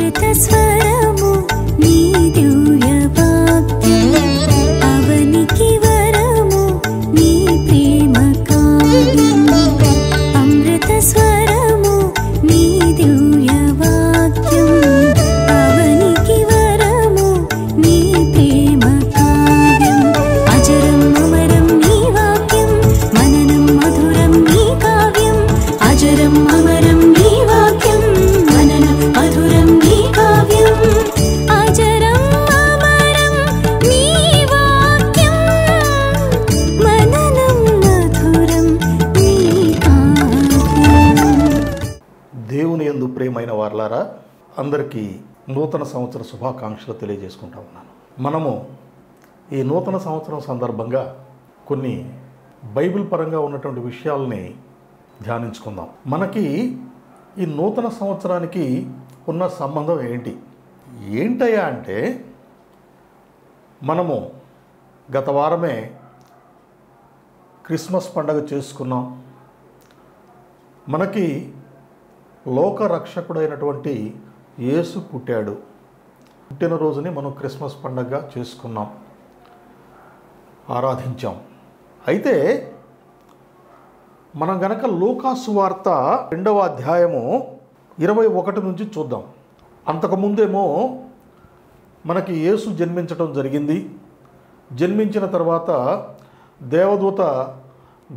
అమృత స్వరము నీ దివ్య వాక్యం అవనికి వరము నీ ప్రేమ కావ్యం అమృత స్వరము నీ దివ్య వాక్యం అవనికి వరము నీ ప్రేమ కావ్యం అజరం అమరం నీ వాక్యం మననం మధురం నీ కావ్యం అజరం అమరం నీ వాక్యం మననం మధురం నీ కావ్యం అజరం అమరం నీ వాక్యం మననం మధురం నీ కావ్యం. దేవుని యందు ప్రియమైన వారలారా, అందరికీ నూతన సంవత్సర శుభాకాంక్షలు తెలియజేసుకుంటా ఉన్నాను. మనము ఈ నూతన సంవత్సరం సందర్భంగా కొన్ని బైబిల్ పరంగా ఉన్నటువంటి విషయాలని ధ్యానించుకుందాం. మనకి ఈ నూతన సంవత్సరానికి ఉన్న సంబంధం ఏంటయ్యా అంటే, మనము గత వారమే క్రిస్మస్ పండగ చేసుకున్నాం. మనకి లోకరక్షకుడైనటువంటి యేసు పుట్టాడు. పుట్టినరోజుని మనం క్రిస్మస్ పండగగా చేసుకున్నాం, ఆరాధించాం. అయితే మనం గనక లూకా సువార్త 2వ అధ్యాయము 21 నుంచి చూద్దాం. అంతకుముందేమో మనకి యేసు జన్మించడం జరిగింది. జన్మించిన తర్వాత దేవదూత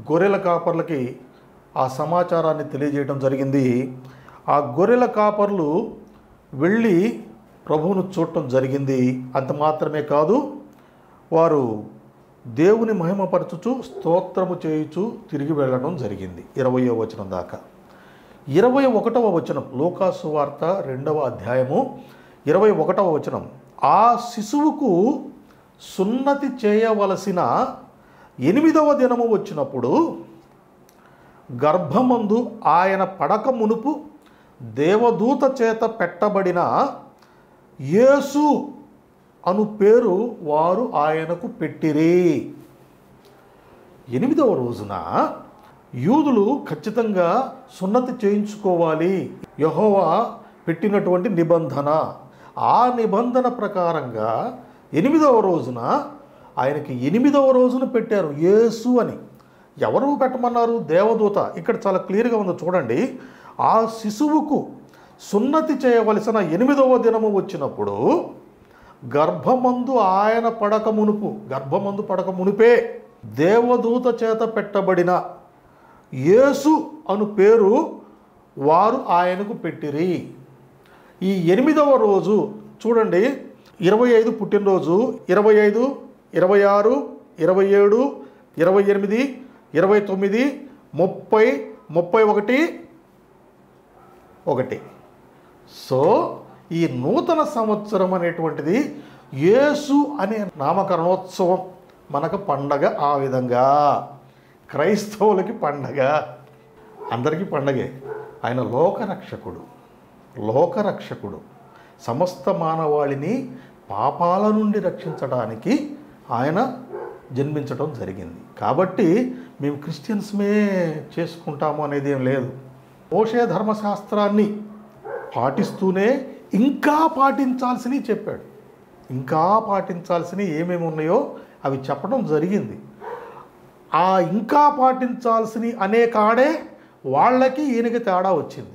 గొర్రెల కాపర్లకి ఆ సమాచారాన్ని తెలియజేయడం జరిగింది. ఆ గొర్రెల కాపర్లు వెళ్ళి ప్రభువును చూడటం జరిగింది. అంత మాత్రమే కాదు, వారు దేవుని మహిమపరచుచు స్తోత్రము చేయుచు తిరిగి వెళ్ళడం జరిగింది. 20వ వచనం దాకా. 21వ వచనం, లూకా సువార్త 2వ అధ్యాయము 21వ వచనం, ఆ శిశువుకు సున్నతి చేయవలసిన 8వ దినము వచ్చినప్పుడు గర్భమందు ఆయన పడక మునుపు దేవదూత చేత పెట్టబడిన యేసు అను పేరు వారు ఆయనకు పెట్టిరి. 8వ రోజున యూదులు ఖచ్చితంగా సున్నతి చేయించుకోవాలి. యెహోవా పెట్టినటువంటి నిబంధన. ఆ నిబంధన ప్రకారంగా 8వ రోజున ఆయనకి 8వ రోజున పెట్టారు యేసు అని. ఎవరు పెట్టమన్నారు? దేవదూత. ఇక్కడ చాలా క్లియర్గా ఉందో చూడండి. ఆ శిశువుకు సున్నతి చేయవలసిన 8వ దినము వచ్చినప్పుడు గర్భమందు ఆయన పడక మునుపు, గర్భమందు పడక మునిపే దేవదూత చేత పెట్టబడిన యేసు అను పేరు వారు ఆయనకు పెట్టిరి. ఈ 8వ రోజు చూడండి, 25 పుట్టినరోజు, 25, 26, 27, 28, 29, 30, 31, 1. సో ఈ నూతన సంవత్సరం అనేటువంటిది యేసు అనే నామకరణోత్సవం మనకు పండగ. ఆ విధంగా క్రైస్తవులకి పండగ, అందరికీ పండగే. ఆయన లోకరక్షకుడు. లోకరక్షకుడు సమస్త మానవాళిని పాపాల నుండి రక్షించడానికి ఆయన జన్మించడం జరిగింది. కాబట్టి మేము క్రిస్టియన్స్మే చేసుకుంటాము అనేది ఏం లేదు. మోషే ధర్మశాస్త్రాన్ని పాటిస్తూనే ఇంకా పాటించాల్సినవి చెప్పాడు. ఇంకా పాటించాల్సినవి ఏమేమి ఉన్నాయో అవి చెప్పడం జరిగింది. ఆ ఇంకా పాటించాల్సినవి అనే కాడే వాళ్ళకి ఈయనకి తేడా వచ్చింది.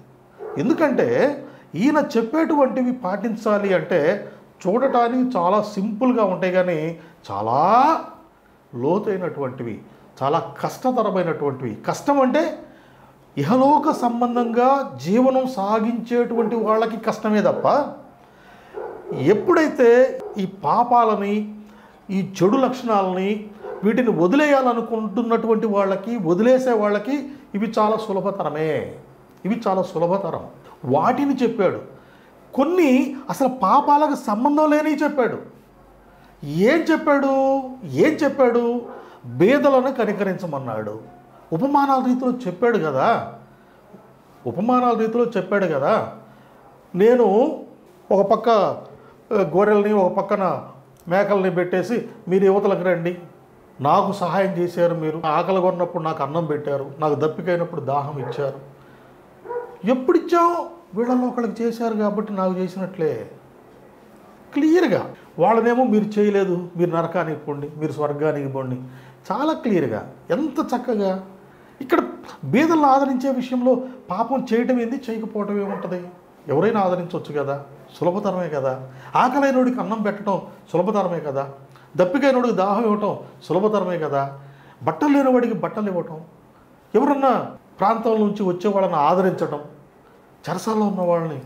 ఎందుకంటే ఈయన చెప్పేటువంటివి పాటించాలి అంటే చూడటానికి చాలా సింపుల్గా ఉంటాయి, కానీ చాలా లోతైనటువంటివి, చాలా కష్టతరమైనటువంటివి. కష్టం అంటే ఇహలోక సంబంధంగా జీవనం సాగించేటువంటి వాళ్ళకి కష్టమే తప్ప, ఎప్పుడైతే ఈ పాపాలని, ఈ చెడు లక్షణాలని, వీటిని వదిలేయాలనుకుంటున్నటువంటి వాళ్ళకి, వదిలేసే వాళ్ళకి ఇవి చాలా సులభతరమే. ఇవి చాలా సులభతరం. వాటిని చెప్పాడు. కొన్ని అసలు పాపాలకు సంబంధం లేని చెప్పాడు. ఏం చెప్పాడు? బేదలను కనికరించమన్నాడు. ఉపమానాల రీతిలో చెప్పాడు కదా. నేను ఒక పక్క గొర్రెల్ని, ఒక పక్కన మేకల్ని పెట్టేసి మీరు యువతలకు రండి, నాకు సహాయం చేశారు, మీరు ఆకలి కొన్నప్పుడు నాకు అన్నం పెట్టారు, నాకు దప్పికైనప్పుడు దాహం ఇచ్చారు. ఎప్పుడు ఇచ్చావు? వీళ్ళలో ఒకళ్ళకి చేశారు కాబట్టి నాకు చేసినట్లే. క్లియర్గా వాళ్ళనేమో మీరు చేయలేదు, మీరు నరకానికి పోండి, మీరు స్వర్గానికి పోండి, చాలా క్లియర్గా ఎంత చక్కగా. ఇక్కడ బీదలను ఆదరించే విషయంలో పాపం చేయటం ఏంది, చేయకపోవటం ఏముంటుంది? ఎవరైనా ఆదరించవచ్చు కదా, సులభతరమే కదా. ఆకలైనోడికి అన్నం పెట్టడం సులభతరమే కదా, దప్పికైనోడికి దాహం ఇవ్వటం సులభతరమే కదా, బట్టలు లేనివాడికి బట్టలు ఇవ్వటం, ఎవరన్నా ప్రాంతం నుంచి వచ్చే వాళ్ళని ఆదరించటం, చెరసాల్లో ఉన్న వాళ్ళని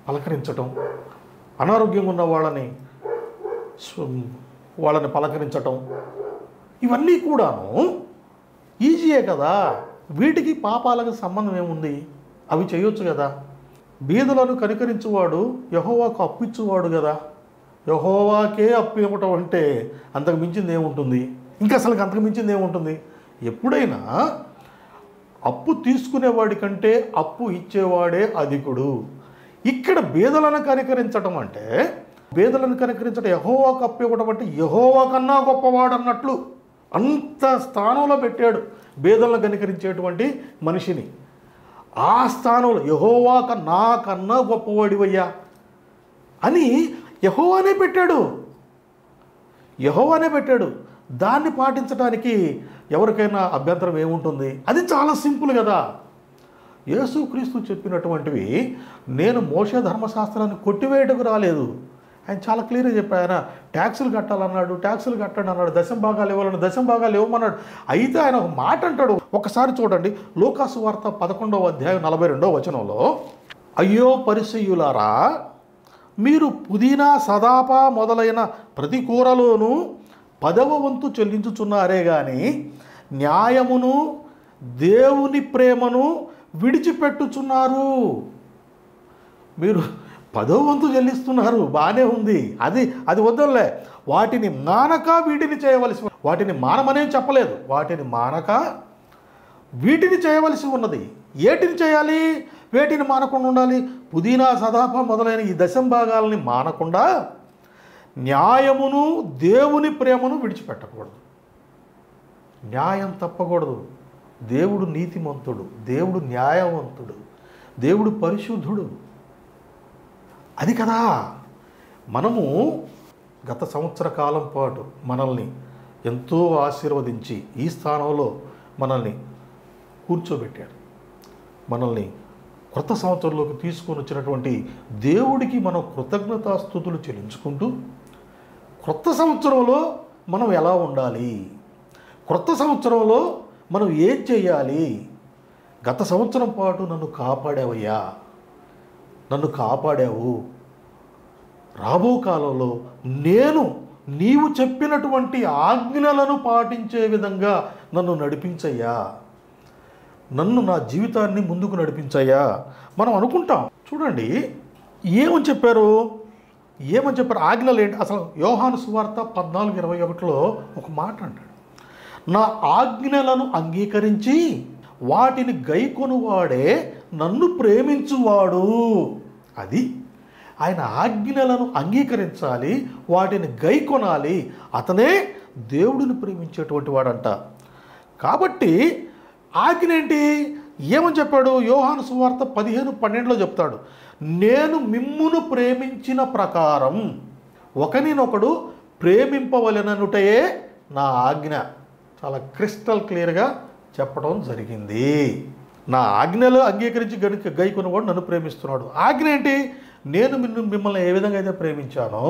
పలకరించటం, అనారోగ్యంగా ఉన్న వాళ్ళని పలకరించటం, ఇవన్నీ కూడాను ఈజీయే కదా. వీటికి పాపాలకు సంబంధం ఏముంది? అవి చేయొచ్చు కదా. బీదలను కనికరించువాడు యెహోవాకు అప్పిచ్చువాడు కదా. యెహోవాకే అప్పు ఇవ్వటం అంటే అంతకు మించింది ఏముంటుంది? ఇంకా అసలు అంతకు మించింది ఏముంటుంది? ఎప్పుడైనా అప్పు తీసుకునేవాడి కంటే అప్పు ఇచ్చేవాడే అధికుడు. ఇక్కడ బీదలను కనికరించటం అంటే, బీదలను కనికరించడం, యెహోవాకు అప్పు ఇవ్వడం అంటే యెహోవా కన్నా గొప్పవాడు అన్నట్లు అంత స్థానంలో పెట్టాడు బీదలను కనికరించేటువంటి మనిషిని. ఆ స్థానంలో యెహోవా నాకన్నా గొప్పవాడివయ్యా అని యెహోవానే పెట్టాడు, యెహోవానే పెట్టాడు. దాన్ని పాటించడానికి ఎవరికైనా అభ్యంతరం ఏముంటుంది? అది చాలా సింపుల్ కదా. యేసుక్రీస్తు చెప్పినటువంటివి నేను మోషే ధర్మశాస్త్రాన్ని కొట్టివేయటకు రాలేదు. ఆయన చాలా క్లియర్గా చెప్పాడు. ఆయన ట్యాక్సులు కట్టాలన్నాడు, ట్యాక్సులు కట్టండి అన్నాడు, దశం భాగాలు ఇవ్వాలన్నాడు, దశం భాగాలు ఇవ్వమన్నాడు. అయితే ఆయన ఒక మాట అంటాడు, ఒకసారి చూడండి. లూకాసు వార్త 11వ అధ్యాయం 42వ వచనంలో, అయ్యో పరిసయ్యులారా, మీరు పుదీనా సదాప మొదలైన ప్రతి కూరలోనూ 10వ వంతు చెల్లించుచున్నారే కానీ న్యాయమును దేవుని ప్రేమను విడిచిపెట్టుచున్నారు. మీరు 10వ వంతు చెల్లిస్తున్నారు, బాగానే ఉంది, అది వద్దలే. వాటిని మానక వీటిని చేయవలసి, వాటిని మానమనే చెప్పలేదు, వాటిని మానక వీటిని చేయవలసి ఉన్నది. ఏటిని చేయాలి? వేటిని మానకుండా ఉండాలి? పుదీనా సదాప మొదలైన ఈ దశం భాగాలని మానకుండా న్యాయమును దేవుని ప్రేమను విడిచిపెట్టకూడదు. న్యాయం తప్పకూడదు. దేవుడు నీతిమంతుడు, దేవుడు న్యాయవంతుడు, దేవుడు పరిశుద్ధుడు. అది కదా మనము గత సంవత్సర కాలం పాటు మనల్ని ఎంతో ఆశీర్వదించి ఈ స్థానంలో మనల్ని కూర్చోబెట్టాడు. మనల్ని కొత్త సంవత్సరంలోకి తీసుకొని వచ్చినటువంటి దేవుడికి మనం కృతజ్ఞతాస్తుతులు చెల్లించుకుంటూ కొత్త సంవత్సరంలో మనం ఎలా ఉండాలి, కొత్త సంవత్సరంలో మనం ఏం చేయాలి? గత సంవత్సరం పాటు నన్ను కాపాడావయ్యా, నన్ను కాపాడావు, రాబో కాలంలో నీవు చెప్పినటువంటి ఆజ్ఞలను పాటించే విధంగా నన్ను నడిపించయ్యా, నన్ను నా జీవితాన్ని ముందుకు నడిపించయ్యా మనం అనుకుంటాం. చూడండి ఏమని చెప్పారు ఆజ్ఞలు ఏంటి? అసలు యోహాను సువార్త 14:21లో ఒక మాట అంటాడు, నా ఆజ్ఞలను అంగీకరించి వాటిని గైకొనువాడే నన్ను ప్రేమించువాడు. అది ఆయన ఆజ్ఞలను అంగీకరించాలి, వాటిని గైకొనాలి, అతనే దేవుడిని ప్రేమించేటువంటి వాడంట. కాబట్టి ఆజ్ఞ ఏంటి? ఏమని చెప్పాడు? యోహాను సువార్త 15:12లో చెప్తాడు, నేను మిమ్మును ప్రేమించిన ప్రకారం ఒకనినొకడు ప్రేమింపవలెననుటయే నా ఆజ్ఞ. చాలా క్రిస్టల్ క్లియర్గా చెప్పడం జరిగింది. నా ఆజ్ఞలు అంగీకరించి గైకొన్నవాడు నన్ను ప్రేమిస్తున్నాడు. ఆజ్ఞ ఏంటి? నేను మిమ్మల్ని ఏ విధంగా అయితే ప్రేమించానో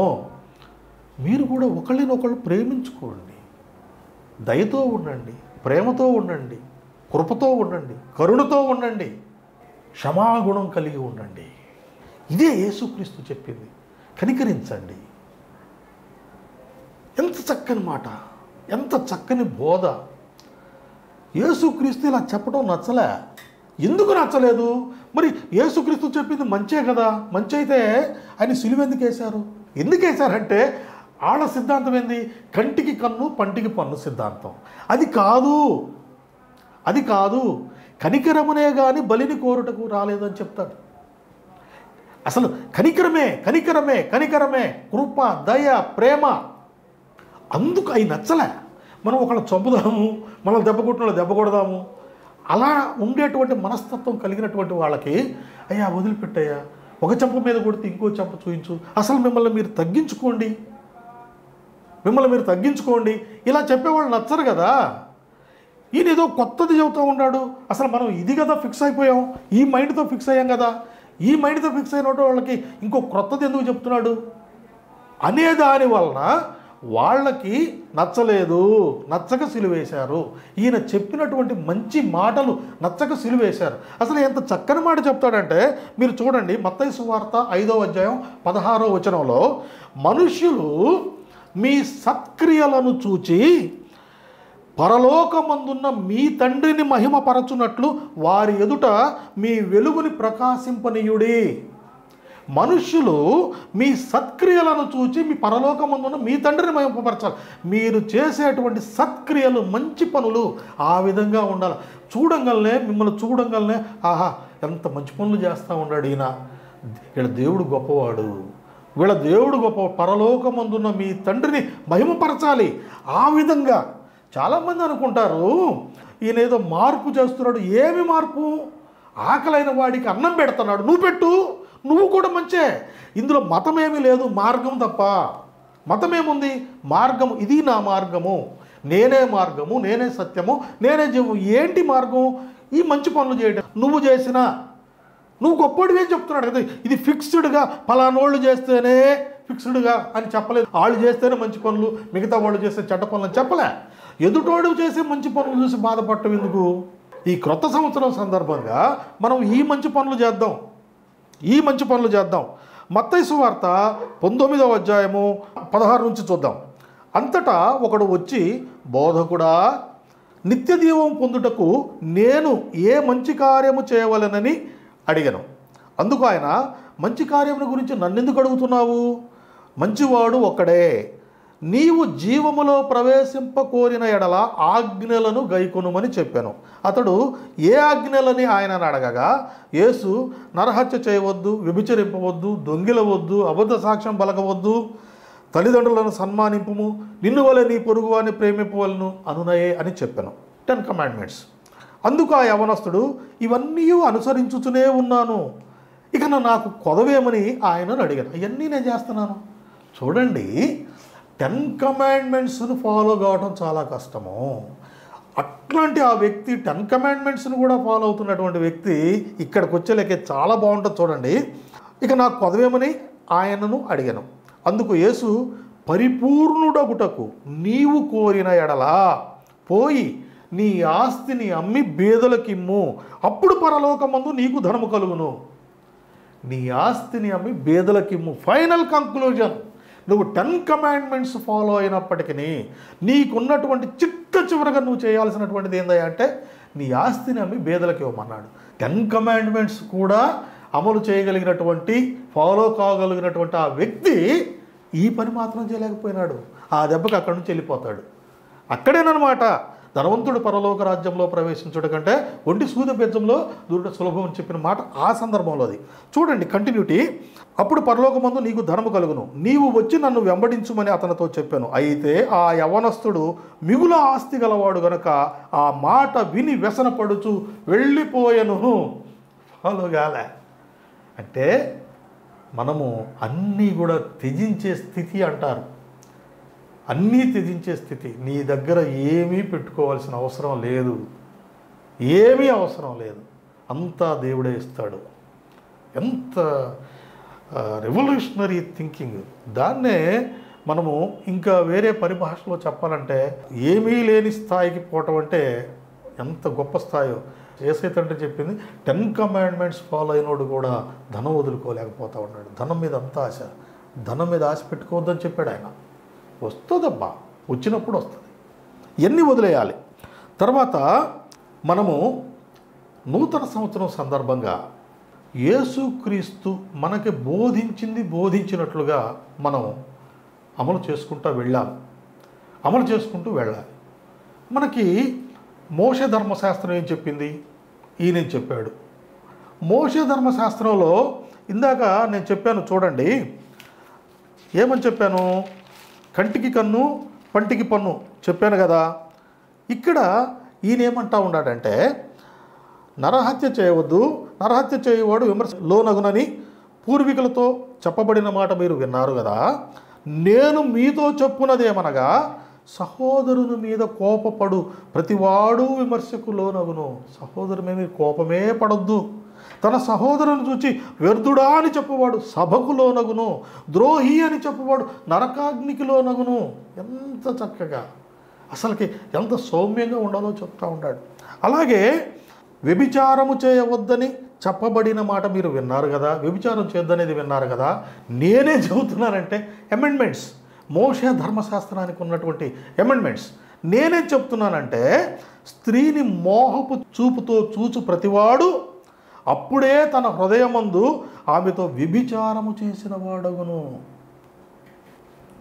మీరు కూడా ఒకళ్ళనొకళ్ళు ప్రేమించుకోండి, దయతో ఉండండి, ప్రేమతో ఉండండి, కృపతో ఉండండి, కరుణతో ఉండండి, క్షమాగుణం కలిగి ఉండండి. ఇదే యేసుక్రీస్తు చెప్పింది. కనికరించండి. ఎంత చక్కని మాట, ఎంత చక్కని బోధ. యేసుక్రీస్తు ఇలా చెప్పడం నచ్చలే. ఎందుకు నచ్చలేదు? మరి యేసుక్రీస్తు చెప్పింది మంచే కదా, మంచి అయితే ఆయన సిలువ ఎందుకు వేశారు? ఎందుకు వేశారంటే వాళ్ళ సిద్ధాంతం ఏంది? కంటికి కన్ను పంటికి పన్ను సిద్ధాంతం. అది కాదు. కనికరమునే కానీ బలిని కోరుటకు రాలేదని చెప్తాడు. అసలు కనికరమే, కృప, దయ, ప్రేమ. అందుకు అవి నచ్చలే. మనం ఒకళ్ళని చంపుదాము, మనం దెబ్బ కొట్టిన దెబ్బ కొడదాము, అలా ఉండేటువంటి మనస్తత్వం కలిగినటువంటి వాళ్ళకి అయ్యా వదిలిపెట్టయ్యా, ఒక చెంప మీద కొడితే ఇంకో చెంప చూయించు, అసలు మిమ్మల్ని మీరు తగ్గించుకోండి ఇలా చెప్పేవాళ్ళు నచ్చరు కదా. ఈయన ఏదో కొత్తది చెబుతూ ఉన్నాడు. అసలు మనం ఇది కదా ఫిక్స్ అయిపోయాం, ఈ మైండ్తో ఫిక్స్ అయ్యాం కదా, ఈ మైండ్తో ఫిక్స్ అయిన వాళ్ళకి ఇంకో క్రొత్తది ఎందుకు చెప్తున్నాడు అనే దాని వలన వాళ్ళకి నచ్చక సిలువేశారు. ఈయన చెప్పినటువంటి మంచి మాటలు నచ్చక సిలువేశారు. అసలు ఎంత చక్కని మాట చెప్తాడంటే మీరు చూడండి, మత్తయి సువార్త 5వ అధ్యాయం 16వ వచనంలో, మనుష్యులు మీ సత్క్రియలను చూచి పరలోకమందున్న మీ తండ్రిని మహిమపరచునట్లు వారి ఎదుట మీ వెలుగుని ప్రకాశింపనీయుడి. మనుష్యులు మీ సత్క్రియలను చూచి మీ పరలోకమందున్న మీ తండ్రిని మహిమపరచాలి. మీరు చేసేటువంటి సత్క్రియలు, మంచి పనులు ఆ విధంగా ఉండాలి. మిమ్మల్ని చూడంగానే ఆహా ఎంత మంచి పనులు చేస్తూ ఉన్నాడు ఈయన, వీళ్ళ దేవుడు గొప్పవాడు, పరలోకమందున్న మీ తండ్రిని మహిమపరచాలి. ఆ విధంగా చాలామంది అనుకుంటారు ఈయన ఏదో మార్పు చేస్తున్నాడు. ఏమి మార్పు? ఆకలైన వాడికి అన్నం పెడుతున్నాడు, నువ్వు పెట్టు, నువ్వు కూడా మంచే. ఇందులో మతం ఏమీ లేదు, మార్గం తప్ప. మతం ఏముంది? మార్గం, ఇది నా మార్గము, నేనే మార్గము, నేనే సత్యము, నేనే జీవము. ఏంటి మార్గం? ఈ మంచి పనులు చేయడం. నువ్వు గొప్పడివే చెప్తున్నాడు కదా. ఇది ఫిక్స్డ్గా ఫలానోళ్ళు చేస్తేనే ఫిక్స్డ్గా అని చెప్పలేదు. వాళ్ళు చేస్తేనే మంచి పనులు, మిగతా వాళ్ళు చేస్తే చెడ్డ పనులు అని చెప్పలే. ఎదుటోడు చేసే మంచి పనులు చూసి బాధపడటం ఎందుకు? ఈ క్రొత్త సంవత్సరం సందర్భంగా మనం ఈ మంచి పనులు చేద్దాం. మత్తయి సువార్త 19వ అధ్యాయము 16 నుంచి చూద్దాం. అంతటా ఒకడు వచ్చి, బోధకుడా, నిత్య జీవం పొందుటకు నేను ఏ మంచి కార్యము చేయవలెనని అడిగాను. అందుకు ఆయన, మంచి కార్యముల గురించి నన్నెందుకు అడుగుతున్నావు? మంచివాడు ఒక్కడే. నీవు జీవములో ప్రవేశింపకోరిన ఎడల ఆజ్ఞలను గైకొనుమని చెప్పాను. అతడు ఏ ఆజ్ఞలని ఆయనను అడగగా, యేసు, నరహత్య చేయవద్దు, వ్యభిచరింపవద్దు, దొంగిలవద్దు, అబద్ధ సాక్ష్యం పలకవద్దు, తల్లిదండ్రులను సన్మానింపుము, నిన్ను వలె నీ పొరుగువాని ప్రేమింపవలను అనునయే అని చెప్పాను. 10 కమాండ్మెంట్స్. అందుకు ఆ యవనస్తుడు, ఇవన్నీ అనుసరించుతూనే ఉన్నాను, ఇక నాకు కొదవేమని ఆయనను అడిగాను. ఇవన్నీ నేను చేస్తున్నాను. చూడండి, 10 కమాండ్మెంట్స్ను ఫాలో కావడం చాలా కష్టము. అట్లాంటి ఆ వ్యక్తి 10 కమాండ్మెంట్స్ను కూడా ఫాలో అవుతున్నటువంటి వ్యక్తి ఇక్కడికి వచ్చేలేకే చాలా బాగుంటుంది. చూడండి, ఇక నాకు కొదవేమని ఆయనను అడిగాను. అందుకు యేసు, పరిపూర్ణుడగుటకు నీవు కోరిన ఎడలా పోయి నీ ఆస్తిని అమ్మి బేదలకిమ్ము, అప్పుడు పరలోకమందు నీకు ధనము కలుగును. నీ ఆస్తిని అమ్మి బేదలకిమ్ము. ఫైనల్ కంక్లూజన్, నువ్వు 10 కమాండ్మెంట్స్ ఫాలో అయినప్పటికీ నీకున్నటువంటి చివరగా నువ్వు చేయాల్సినటువంటిది ఏందయ్యా అంటే నీ ఆస్తిని అమ్మి బేదలకు ఇవ్వమన్నాడు. 10 కమాండ్మెంట్స్ కూడా అమలు చేయగలిగినటువంటి, ఫాలో కాగలిగినటువంటి ఆ వ్యక్తి ఈ పని మాత్రం చేయలేకపోయినాడు. ఆ దెబ్బకి అక్కడి నుంచి వెళ్ళిపోతాడు. అక్కడేనమాట ధనవంతుడు పరలోక రాజ్యంలో ప్రవేశించడం కంటే ఒంటి సూది బెజ్జంలో దూరట సులభం అని చెప్పిన మాట ఆ సందర్భంలో. అది చూడండి, కంటిన్యూటీ. అప్పుడు పరలోకమందు నీకు ధనము కలుగును, నీవు వచ్చి నన్ను వెంబడించుమని అతనితో చెప్పాను. అయితే ఆ యవనస్తుడు మిగుల ఆస్తి గలవాడు గనక ఆ మాట విని వ్యసనపడుచు వెళ్ళిపోయెను. ఫాలో కాలే. అంటే మనము అన్నీ కూడా త్యజించే స్థితి అంటారు. అన్నీ త్యజించే స్థితి. నీ దగ్గర ఏమీ పెట్టుకోవాల్సిన అవసరం లేదు, ఏమీ అవసరం లేదు, అంతా దేవుడే ఇస్తాడు. ఎంత రెవల్యూషనరీ థింకింగ్. దాన్నే మనము ఇంకా వేరే పరిభాషలో చెప్పాలంటే ఏమీ లేని స్థాయికి పోవటం అంటే ఎంత గొప్ప స్థాయో. యేసయ్య తండ్రి చెప్పింది, 10 కమాండ్మెంట్స్ ఫాలో అయినోడు కూడా ధనం వదులుకోలేకపోతా ఉన్నాడు. ధనం మీద అంత ఆశ, ధనం మీద ఆశ పెట్టుకోవద్దని చెప్పాడు ఆయన. వస్తుందబ్బా, వచ్చినప్పుడు వస్తుంది. ఎన్ని వదిలేయాలి. తర్వాత మనము నూతన సంవత్సరం సందర్భంగా యేసుక్రీస్తు మనకి బోధించినట్లుగా మనం అమలు చేసుకుంటూ వెళ్ళాలి. మనకి మోషే ధర్మశాస్త్రం ఏం చెప్పింది? ఈయన చెప్పాడు. మోషే ధర్మశాస్త్రంలో ఇందాక నేను చెప్పాను చూడండి, ఏమని చెప్పాను? కంటికి కన్ను, పంటికి పన్ను చెప్పాను కదా. ఇక్కడ ఈయన ఏమంటా ఉన్నాడంటే, నరహత్య చేయవద్దు, నరహత్య చేయవాడు విమర్శ లోనగునని పూర్వీకులతో చెప్పబడిన మాట మీరు విన్నారు కదా. నేను మీతో చెప్పున్నదేమనగా సహోదరుని మీద కోపపడు ప్రతివాడు విమర్శకు లోనగును. సహోదరు మీద కోపమే పడొద్దు. తన సహోదరుని చూచి వ్యర్థుడా అని చెప్పువాడు సభకు లోనగును, ద్రోహి అని చెప్పువాడు నరకాగ్నికి లోనగును. ఎంత చక్కగా అసలుకి ఎంత సౌమ్యంగా ఉండాలో చెప్తా ఉంటాడు. అలాగే వ్యభిచారము చేయవద్దని చెప్పబడిన మాట మీరు విన్నారు కదా, వ్యభిచారం చేయొద్దనేది విన్నారు కదా. నేనే చెబుతున్నానంటే అమెండ్మెంట్స్, మోషే ధర్మశాస్త్రానికి ఉన్నటువంటి అమెండ్మెంట్స్. నేనేం చెప్తున్నానంటే స్త్రీని మోహపు చూపుతో చూచు ప్రతివాడు అప్పుడే తన హృదయమందు ఆమెతో వ్యభిచారము చేసిన వాడగును.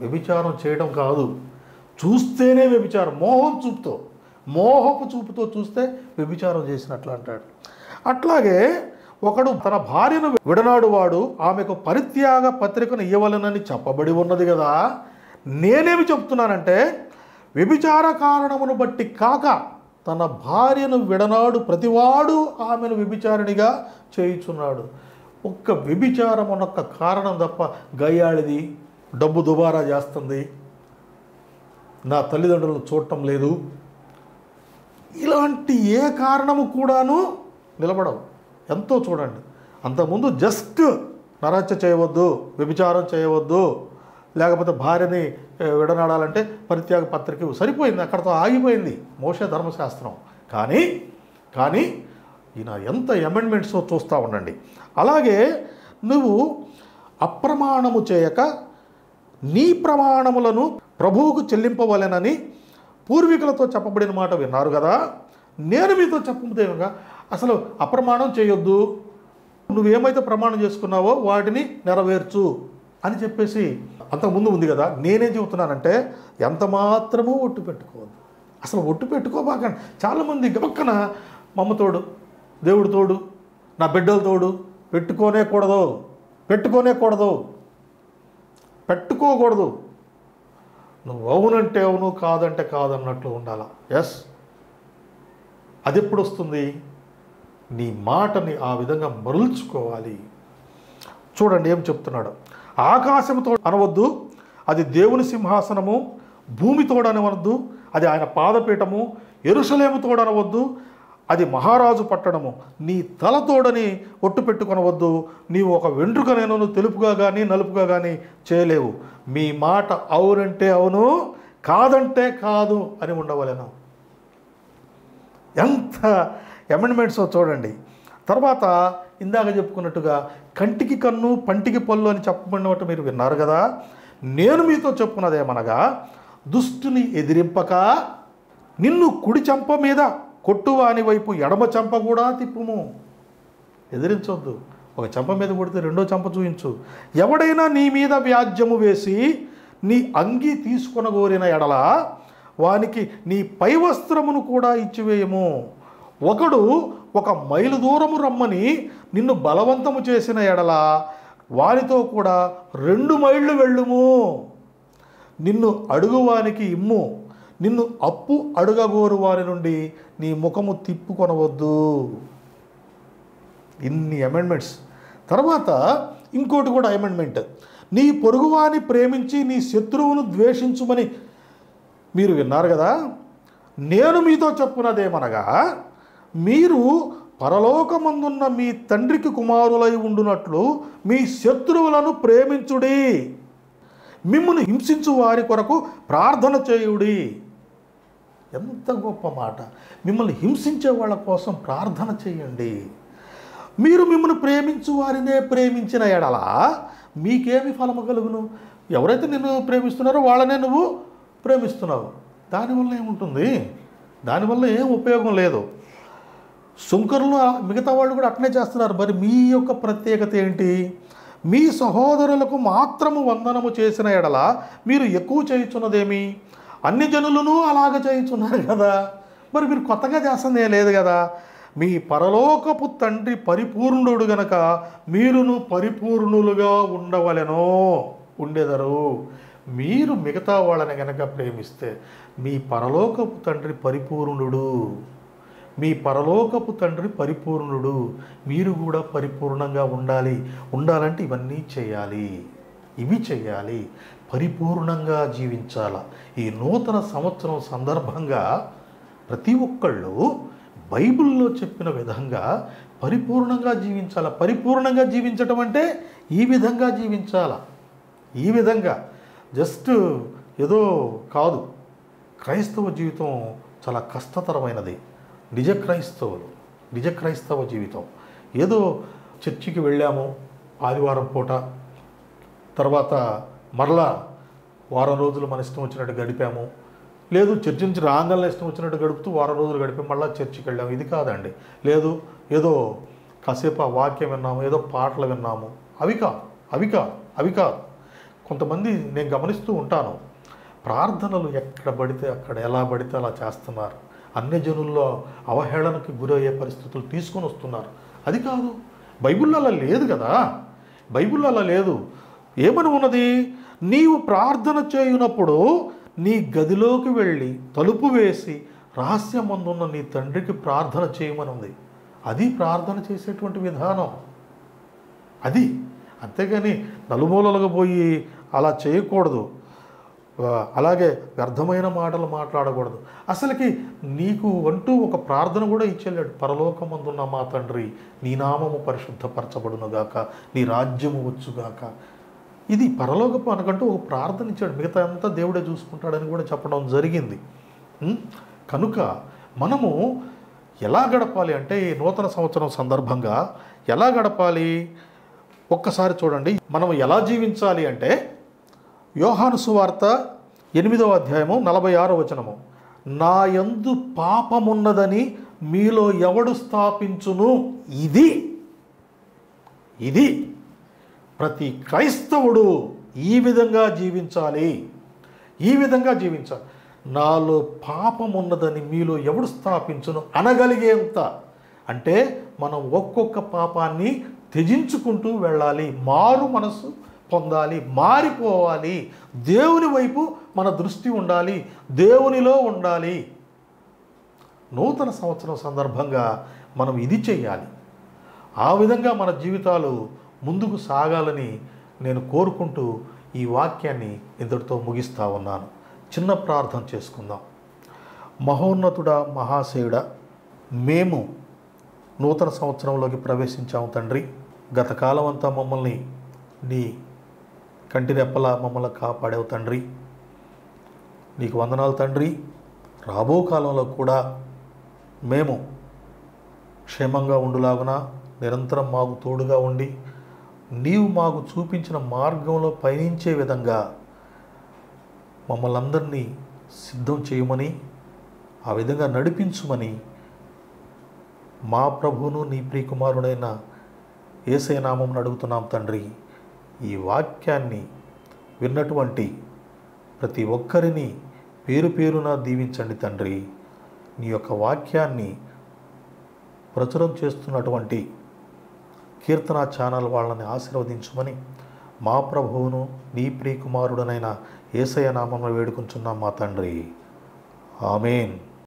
వ్యభిచారం చేయడం కాదు, చూస్తేనే వ్యభిచారం. మోహపు చూపుతో చూస్తే వ్యభిచారం చేసినట్లు అంటాడు. అట్లాగే ఒకడు తన భార్యను విడనాడు వాడు ఆమెకు పరిత్యాగ పత్రికను ఇవ్వవలెనని చెప్పబడి ఉన్నది కదా. నేనేమి చెప్తున్నానంటే వ్యభిచార కారణమును బట్టి కాక తన భార్యను విడనాడు ప్రతివాడు ఆమెను వ్యభిచారిణిగా చేయుచున్నాడు. ఒక్క వ్యభిచారం అనొక్క కారణం తప్ప గయ్యాళిది, డబ్బు దుబారా చేస్తుంది, నా తల్లిదండ్రులను చూడటం లేదు, ఇలాంటి ఏ కారణము కూడాను నిలబడవు. ఎంతో చూడండి. అంతకుముందు జస్ట్ నరహత్య చేయవద్దు, వ్యభిచారం చేయవద్దు, లేకపోతే భార్యని విడనాడాలంటే పరిత్యాగ పత్రిక సరిపోయింది, అక్కడితో ఆగిపోయింది మోషే ధర్మశాస్త్రం. కానీ ఈయన ఎంత అమెండ్మెంట్స్ చూస్తూ ఉండండి. అలాగే నువ్వు అప్రమాణము చేయక నీ ప్రమాణములను ప్రభువుకు చెల్లింపవలెనని పూర్వీకులతో చెప్పబడిన మాట విన్నారు కదా. నేను మీతో చెప్పదేమగా అసలు అప్రమాణం చేయొద్దు, నువ్వేమైతే ప్రమాణం చేసుకున్నావో వాటిని నెరవేర్చు అని చెప్పేసి అంతకుముందు ఉంది కదా. నేనేం చెబుతున్నానంటే ఎంత మాత్రమూ ఒట్టు పెట్టుకోవద్దు. అసలు ఒట్టు పెట్టుకోబాకండి. చాలామంది గబక్కన మమ్మ తోడు, దేవుడు తోడు, నా బిడ్డల తోడు పెట్టుకోకూడదు. నువ్వు అవునంటే అవును, కాదంటే కాదన్నట్లు ఉండాలా. ఎస్, అది ఎప్పుడు వస్తుంది? నీ మాటని ఆ విధంగా మరుల్చుకోవాలి. చూడండి ఏం చెప్తున్నాడు. ఆకాశముతో అనవద్దు, అది దేవుని సింహాసనము. భూమితోడు అనవద్దు, అది ఆయన పాదపీఠము. యెరూషలేముతోడు అనవద్దు, అది మహారాజు పట్టణము. నీ తలతోడని ఒట్టు పెట్టుకొనవద్దు, నీవు ఒక వెంట్రుకనైనా తెలుపుగా కానీ నలుపుగా కానీ చేయలేవు. మీ మాట అవునంటే అవును, కాదంటే కాదు అని ఉండవలెను. ఎంత అమెండ్మెంట్స్ చూడండి. తర్వాత ఇందాక చెప్పుకున్నట్టుగా కంటికి కన్ను పంటికి పళ్ళు అని చెప్పబడినట్టు మీరు విన్నారు కదా. నేను మీతో చెప్పుకున్నదేమనగా దుష్టుని ఎదిరింపక నిన్ను కుడి చెంప మీద కొట్టువాని వైపు ఎడమ చెంప కూడా తిప్పుము. ఎదిరించొద్దు. ఒక చెంప మీద కొడితే రెండో చెంప చూయించు. ఎవడైనా నీ మీద వ్యాజ్యము వేసి నీ అంగీ తీసుకొనగోరిన ఎడల వానికి నీ పై వస్త్రమును కూడా ఇచ్చివేయము. ఒకడు 1 మైలు దూరము రమ్మని నిన్ను బలవంతము చేసిన ఎడల వానితో కూడా 2 మైళ్ళు వెళ్ళుము. నిన్ను అడుగువానికి ఇమ్ము, నిన్ను అప్పు అడుగగోరు వారి నుండి నీ ముఖము తిప్పుకొనవద్దు. ఇన్ని అమెండ్మెంట్స్. తర్వాత ఇంకోటి కూడా అమెండ్మెంట్. నీ పొరుగువాని ప్రేమించి నీ శత్రువును ద్వేషించుమని మీరు విన్నారు కదా. నేను మీతో చెప్పున్నదేమనగా మీరు పరలోకమందున్న మీ తండ్రికి కుమారులై ఉండునట్లు మీ శత్రువులను ప్రేమించుడి, మిమ్మును హింసించు వారి కొరకు ప్రార్థన చేయుడి. ఎంత గొప్ప మాట. మిమ్మల్ని హింసించే వాళ్ళ కోసం ప్రార్థన చేయండి. మీరు మిమ్మల్ని ప్రేమించు వారినే ప్రేమించిన ఎడల మీకేమి ఫలము కలుగును? ఎవరైతే నిన్ను ప్రేమిస్తున్నారో వాళ్ళనే నువ్వు ప్రేమిస్తున్నావు. దానివల్ల ఏముంటుంది? దానివల్ల ఏం ఉపయోగం లేదు. సుంకరులు మిగతా వాళ్ళు కూడా అట్నే చేస్తున్నారు. మరి మీ యొక్క ప్రత్యేకత ఏంటి? మీ సహోదరులకు మాత్రము వందనము చేసిన ఎడల మీరు ఎక్కువ చేయుచున్నదేమి? అన్ని జనులను అలాగ చేయుచున్నారు కదా. మరి మీరు కొత్తగా చేస్తుందే లేదు కదా. మీ పరలోకపు తండ్రి పరిపూర్ణుడు గనక మీరును పరిపూర్ణులుగా ఉండెదరు. మీరు మిగతా వాళ్ళని గనక ప్రేమిస్తే మీ పరలోకపు తండ్రి పరిపూర్ణుడు, మీ పరలోకపు తండ్రి పరిపూర్ణుడు, మీరు కూడా పరిపూర్ణంగా ఉండాలంటే ఇవన్నీ చేయాలి, ఇవి చేయాలి, పరిపూర్ణంగా జీవించాల. ఈ నూతన సంవత్సరం సందర్భంగా ప్రతి ఒక్కళ్ళు బైబిల్లో చెప్పిన విధంగా పరిపూర్ణంగా జీవించాల. పరిపూర్ణంగా జీవించటం అంటే ఈ విధంగా జీవించాల. ఈ విధంగా జస్ట్ ఏదో కాదు. క్రైస్తవ జీవితం చాలా కష్టతరమైనది. నిజ క్రైస్తవ జీవితం ఏదో చర్చికి వెళ్ళాము ఆదివారం పూట, తర్వాత మరలా వారం రోజులు మన ఇష్టం వచ్చినట్టు గడిపాము, లేదు చర్చి నుంచి రాగానే ఇష్టం వచ్చినట్టు గడుపుతూ వారం రోజులు గడిపాము, మళ్ళీ చర్చికి వెళ్ళాము. ఇది కాదండి. లేదు ఏదో కాసేపు ఆ వాక్యం విన్నాము, ఏదో పాటలు విన్నాము, అవి కాదు. కొంతమంది నేను గమనిస్తూ ఉంటాను, ప్రార్థనలు ఎక్కడ పడితే అక్కడ ఎలా పడితే అలా చేస్తున్నారు. అన్యజనుల్లో అవహేళనకి గురయ్యే పరిస్థితులు తీసుకొని వస్తున్నారు. అది కాదు. బైబిల్లో అలా లేదు కదా. బైబిల్లో అలా లేదు. ఏమని ఉన్నది? నీవు ప్రార్థన చేయునప్పుడు నీ గదిలోకి వెళ్ళి తలుపు వేసి రహస్యమందున్న నీ తండ్రికి ప్రార్థన చేయమని ఉంది. అది ప్రార్థన చేసేటువంటి విధానం. అది అంతేగాని నలుమూలలుగా పోయి అలా చేయకూడదు. అలాగే వ్యర్థమైన మాటలు మాట్లాడకూడదు. అసలుకి నీకు అంటూ ఒక ప్రార్థన కూడా ఇచ్చేళ్ళాడు. పరలోకమందున్న మా తండ్రి, నీ నామము పరిశుద్ధపరచబడునుగాక, నీ రాజ్యము వచ్చుగాక. ఇది పరలోకపు అనకంటూ ఒక ప్రార్థన ఇచ్చాడు. మిగతా అంతా దేవుడే చూసుకుంటాడని కూడా చెప్పడం జరిగింది. కనుక మనము ఎలా గడపాలి అంటే ఈ నూతన సంవత్సరం సందర్భంగా ఎలా గడపాలి ఒక్కసారి చూడండి. మనం ఎలా జీవించాలి అంటే యోహాను సువార్త 8వ అధ్యాయము 46వ వచనము, నా యందు పాపమున్నదని మీలో ఎవడు స్థాపించును. ఇది ప్రతి క్రైస్తవుడు ఈ విధంగా జీవించాలి. నాలో పాపం ఉన్నదని మీలో ఎవడు స్థాపించును అనగలిగేంత, అంటే మనం ఒక్కొక్క పాపాన్ని త్యజించుకుంటూ వెళ్ళాలి. మారు మనసు పొందాలి, మారిపోవాలి. దేవుని వైపు మన దృష్టి ఉండాలి, దేవునిలో ఉండాలి. నూతన సంవత్సరం సందర్భంగా మనం ఇది చేయాలి. ఆ విధంగా మన జీవితాలు ముందుకు సాగాలని నేను కోరుకుంటూ ఈ వాక్యాన్ని ఇంతటితో ముగిస్తా ఉన్నాను. చిన్న ప్రార్థన చేసుకుందాం. మహోన్నతుడా, మహాశయుడా, మేము నూతన సంవత్సరంలోకి ప్రవేశించాము తండ్రి. గత కాలం అంతా మమ్మల్ని నీ కంటి రెప్పలా మమ్మల్ని కాపాడావు తండ్రి. నీకు వందనాలు తండ్రి. రాబో కాలంలో కూడా మేము క్షేమంగా ఉండులాగున నిరంతరం మాకు తోడుగా ఉండి నీవు మాకు చూపించిన మార్గంలో పయనించే విధంగా మమ్మల్ని అందరినీ సిద్ధం చేయమని, ఆ విధంగా నడిపించుమని మా ప్రభువును నీ ప్రియకుమారుడైన యేసయ్య నామమున అడుగుతున్నాం తండ్రి. ఈ వాక్యాన్ని విన్నటువంటి ప్రతి ఒక్కరిని పేరు పేరున దీవించండి తండ్రి. నీ యొక్క వాక్యాన్ని ప్రచురం చేస్తున్నటువంటి కీర్తన ఛానల్ వాళ్ళని ఆశీర్వదించుమని మా ప్రభువును నీ ప్రియకుమారుడనైన యేసయ్య నామమున వేడుకుంటున్నాం మా తండ్రి. ఆమేన్.